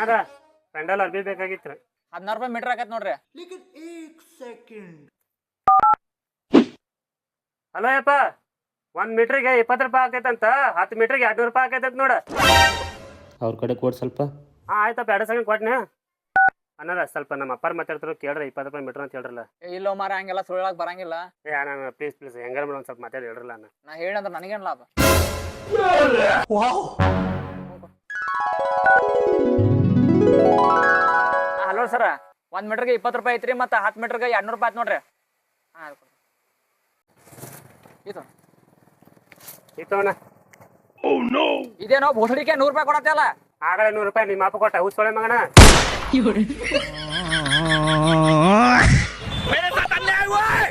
ಅಣ್ಣಾರ ಪೆಂಡಲ್ ಅರ್ಬಿ ಬೇಕಾಗಿತ್ತು. 16 ರೂಪಾಯಿ ಮೀಟರ್ ಆಕೈತಿ ನೋಡ್ರಿ. ಹಲೋ ಯಪ್ಪ, 1 ಮೀಟ್ರಿಗೆ 20 ರೂಪಾಯಿ ಆಕೈತಂತ, 10 ಮೀಟ್ರಿಗೆ 200 ರೂಪಾಯಿ ಆಕೈತಂತ ನೋಡ. ಅವ್ರ ಕಡೆ ಕೊಡ್ ಸ್ವಲ್ಪ. ಹಾ ಆಯ್ತಪ್ಪ, 2 ಸೆಕೆಂಡ್ ಕೊಟ್ನೆ. ಅಣ್ಣಾರ ಸ್ವಲ್ಪ ನಮ್ಮ ಅಪ್ಪಾರ ಮಾತಾಡ್ತಾರ ಕೇಳ್ರಿ, 20 ರೂಪಾಯಿ ಮೀಟರ್ ಅಂತ ಹೇಳ್ರಲ್ಲ. ಇಲ್ಲೋ ಮಾರ ಹಂಗೆಲ್ಲ ಸುಳ್ಳಾಕ್ ಬರಂಗಿಲ್ಲ. ಅಣ್ಣ ಪ್ಲೀಸ್ ಹೆಂಗಾರ ಮೇಡಮ್ ಸ್ವಲ್ಪ ಮಾತಾಡಿ ಹೇಳ್ರಲ್ಲ ಅಣ್ಣ. ನಾ ಹೇಳಂದ್ರೆ ನನಗೇನು ಲಾಭ? ಹಲೋ ಸರ, 1 ಮೀಟರ್ಗೆ 20 ರೂಪಾಯಿ ಐತ್ರಿ, ಮತ್ತೆ 10 ಮೀಟರ್ಗೆ 200 ರೂಪಾಯಿ ಆಯ್ತು ನೋಡ್ರಿ. ಹಾಂ ಇತ್ತು ಅಣ್ಣ. ಇದೇನೋ ಭೋಸಡಿಕೆ 100 ರೂಪಾಯಿ ಕೊಡತ್ತಲ್ಲ. ಆಗಲೇ 100 ರೂಪಾಯಿ ನಿಮ್ಮ ಅಪ್ಪ ಕೊಟ್ಟ, ಹುಚ್ಚೊಳೆ ಮಗನ. मेरे साथ अन्याय हुआ है।